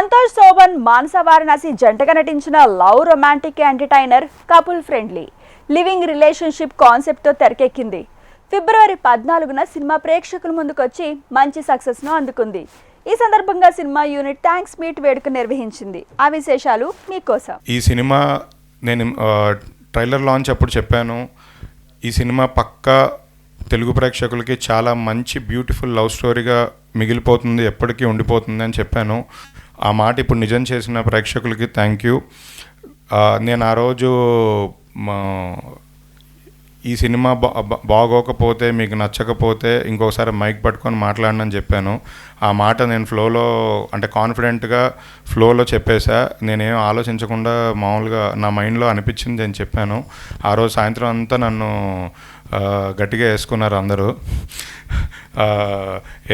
సంతోష్ శోభన్ మానస వారణాసి జంటగా నటించిన love romantic entertainer couple friendly living relationship కాన్సెప్ట్తో తెరకెక్కింది. ఫిబ్రవరి 14న సినిమా ప్రేక్షకుల ముందుకొచ్చి మంచి సక్సెస్ను అందుకుంది. ఈ సందర్భంగా సినిమా యూనిట్ థ్యాంక్స్ మీట్ వేడుక నిర్వహించింది. ఆ విశేషాలు మీకోసం. ఈ సినిమా నేను ట్రైలర్ లాంచ్ అప్పుడు చెప్పాను, ఈ సినిమా పక్కా తెలుగు ప్రేక్షకులకి చాలా మంచి బ్యూటిఫుల్ లవ్ స్టోరీగా మిగిలిపోతుంది, ఎప్పటికీ ఉండిపోతుంది అని చెప్పాను. ఆ మాట ఇప్పుడు నిజం చేసిన ప్రేక్షకులకి థ్యాంక్ యూ. నేను ఆ రోజు ఈ సినిమా బాగోకపోతే, మీకు నచ్చకపోతే ఇంకొకసారి మైక్ పట్టుకొని మాట్లాడనని చెప్పాను. ఆ మాట నేను ఫ్లోలో, అంటే కాన్ఫిడెంట్గా ఫ్లోలో చెప్పేశా. నేనేం ఆలోచించకుండా మామూలుగా నా మైండ్లో అనిపించింది అని చెప్పాను. ఆ రోజు సాయంత్రం అంతా నన్ను గట్టిగా వేసుకున్నారు అందరూ.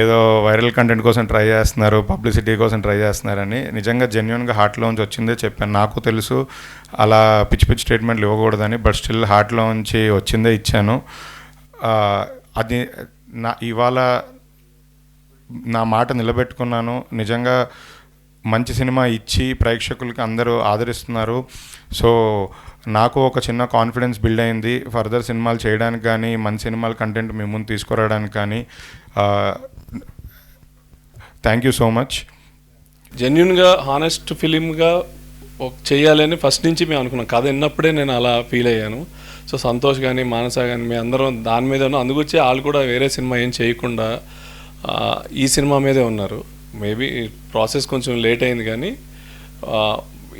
ఏదో వైరల్ కంటెంట్ కోసం ట్రై చేస్తున్నారు, పబ్లిసిటీ కోసం ట్రై చేస్తున్నారని. నిజంగా జెన్యున్గా హార్ట్లోంచి వచ్చిందే చెప్పాను. నాకు తెలుసు అలా పిచ్చి పిచ్చి స్టేట్మెంట్లు ఇవ్వకూడదని, బట్ స్టిల్ హార్ట్లోంచి వచ్చిందే ఇచ్చాను. అది ఇవాళ నా మాట నిలబెట్టుకున్నాను. నిజంగా మంచి సినిమా ఇచ్చి ప్రేక్షకులకి అందరూ ఆదరిస్తున్నారు. సో నాకు ఒక చిన్న కాన్ఫిడెన్స్ బిల్డ్ అయింది ఫర్దర్ సినిమాలు చేయడానికి కానీ, మంచి సినిమాల కంటెంట్ మీ ముందు తీసుకురావడానికి కానీ. Thank you so much. జెన్యున్గా హానెస్ట్ ఫిలింగా చేయాలని ఫస్ట్ నుంచి మేము అనుకున్నాం. కథ విన్నప్పుడే నేను అలా ఫీల్ అయ్యాను. సో సంతోష్ కానీ మానస కానీ మేము అందరం దాని మీద ఉన్నాం. అందుకొచ్చి వాళ్ళు కూడా వేరే సినిమా ఏం చేయకుండా ఈ సినిమా మీదే ఉన్నారు. మేబీ ప్రాసెస్ కొంచెం లేట్ అయింది, కానీ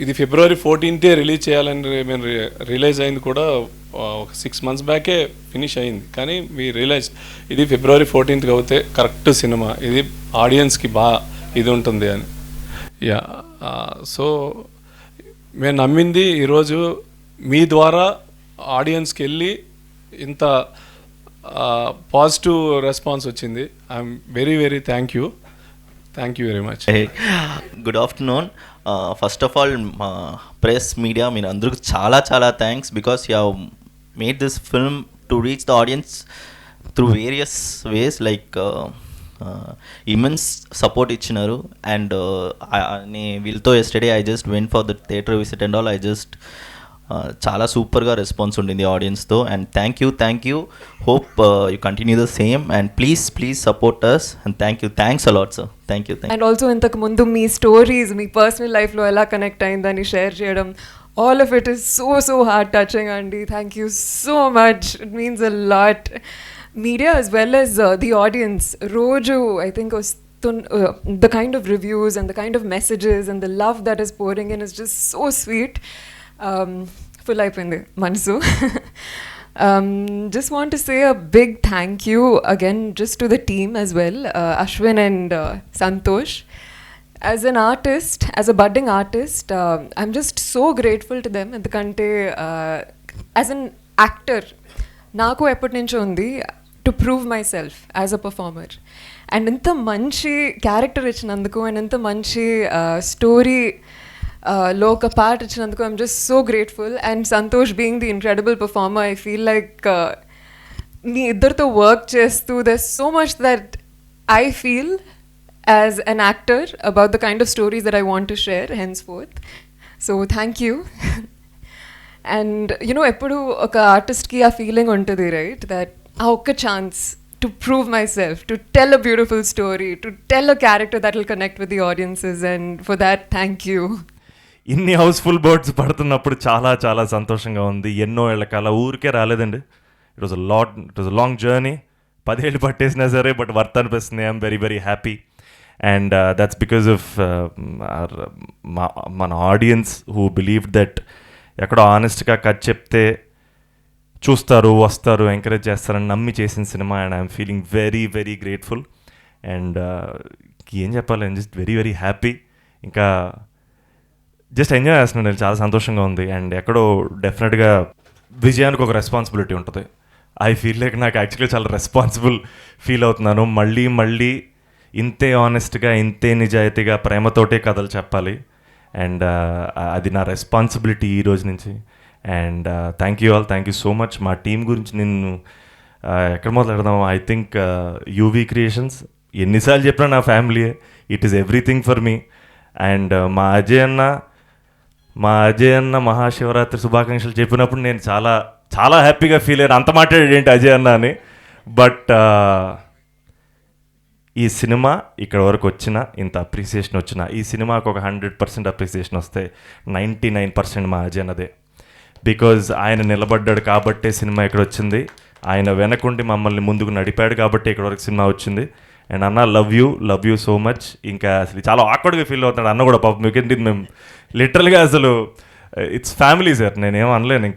ఇది ఫిబ్రవరి 14th రిలీజ్ చేయాలని మేము రిలీజ్ అయింది కూడా ఒక 6 months బ్యాకే ఫినిష్ అయింది. కానీ మీ రియలైజ్ ఇది ఫిబ్రవరి 14th అవుతే కరెక్ట్ సినిమా, ఇది ఆడియన్స్కి బాగా ఇది ఉంటుంది అని. యా, సో మేము నమ్మింది ఈరోజు మీ ద్వారా ఆడియన్స్కి వెళ్ళి ఇంత పాజిటివ్ రెస్పాన్స్ వచ్చింది. I'm very very thank you very much. Good afternoon. First of all మా ప్రెస్ మీడియా మీరు అందరికీ చాలా చాలా thanks, because you have made this film to reach the audience through various ways. Like immense support ఇచ్చినారు. And వీళ్ళతో yesterday I just went for the theatre visit and all. I just చాలా సూపర్గా response ఉండింది ఆడియన్స్తో. And thank you. Hope you continue the same and please support us. And thanks a lot sir. Thank you. And also ఇంతకు ముందు మీ stories, మీ personal లైఫ్లో ఎలా connect అయిందని share చేయడం, all of it is so heart touching అండి. Thank you so much. It means a lot. Media as well as the audience, రోజు I think the kind of reviews and the kind of messages and the love that is pouring in is just so sweet. Full అయిపోయింది మనసు. Just want to say a big thank you again just to the team as well, Ashwin and Santosh. As an artist, as a budding artist, I'm just so grateful to them. ఎందుకంటే as an actor నాకు ఎప్పటి నుంచో ఉంది to prove my self as a performer. And ఇంత మంచి character ఇచ్చినందుకు and ఇంత మంచి స్టోరీ లో ఒక పార్ట్ ఇచ్చినందుకు I'm just so grateful. And Santosh being the incredible performer, I feel like మీ ఇద్దరితో వర్క్ చేస్తూ there's so much that I feel as an actor about the kind of stories that I want to share henceforth. So thank you. And ఎప్పుడు ఒక ఆర్టిస్ట్కి ఆ feeling ఉంటుంది, right, that ఆ ఒక్క chance to prove my self, to tell a beautiful story, to tell a character that will connect with the audiences. And for that thank you. ఇన్ని Housefull birds పడుతున్నప్పుడు చాలా చాలా సంతోషంగా ఉంది. ఎన్నో ఏళ్ళ కాల ఊరికే రాలేదండి. It was a long journey. 10 ఏళ్ళు పట్టేసినా సరే బట్ వర్త్ అనిపిస్తుంది. I'm very very happy. And that's because of మన ఆడియన్స్ హూ బిలీవ్ దట్ ఎక్కడో ఆనెస్ట్గా కథ చెప్తే చూస్తారు, వస్తారు, ఎంకరేజ్ చేస్తారని నమ్మి చేసిన cinema. And I'm feeling very very grateful. And ఏం చెప్పాలి, I'm just very very happy. ఇంకా జస్ట్ ఎంజాయ్ చేస్తున్నాను. నేను చాలా సంతోషంగా ఉంది. అండ్ ఎక్కడో డెఫినెట్గా విజయానికి ఒక రెస్పాన్సిబిలిటీ ఉంటుంది. ఐ ఫీల్ లైక్ నాకు యాక్చువల్లీ చాలా రెస్పాన్సిబుల్ ఫీల్ అవుతున్నాను. మళ్ళీ ఇంతే ఆనెస్ట్గా, ఇంతే నిజాయితీగా, ప్రేమతోటే కథలు చెప్పాలి. అండ్ అది నా రెస్పాన్సిబిలిటీ ఈ రోజు నుంచి. And thank you so much. మా టీం గురించి నేను ఎక్కడ మొదలెడదాం? ఐ థింక్ యూవీ క్రియేషన్స్ ఎన్నిసార్లు చెప్పినా నా ఫ్యామిలీయే. It is everything for me. And మా అజయ్ అన్న మహాశివరాత్రి శుభాకాంక్షలు చెప్పినప్పుడు నేను చాలా చాలా హ్యాపీగా ఫీల్ అయ్యాను. అంత మాట్లాడాడు ఏంటి అజయ్ అన్న అని. బట్ ఈ సినిమా ఇక్కడ వరకు వచ్చిన ఇంత అప్రిసియేషన్ వచ్చిన ఈ సినిమాకు ఒక 100% అప్రిసియేషన్ వస్తే 99% మా అజయ్ అన్నదే. బికాజ్ ఆయన నిలబడ్డాడు కాబట్టే సినిమా ఇక్కడ వచ్చింది. ఆయన వెనకుండి మమ్మల్ని ముందుకు నడిపాడు కాబట్టి ఇక్కడ వరకు సినిమా వచ్చింది. అండ్ అన్న లవ్ యూ సో మచ్. ఇంకా అసలు చాలా ఆక్వర్డ్గా ఫీల్ అవుతున్నాడు అన్న కూడా పాపం. ఎందుకంటే మేము లిటరల్గా అసలు ఇట్స్ ఫ్యామిలీ సార్, నేనేం అనలేను.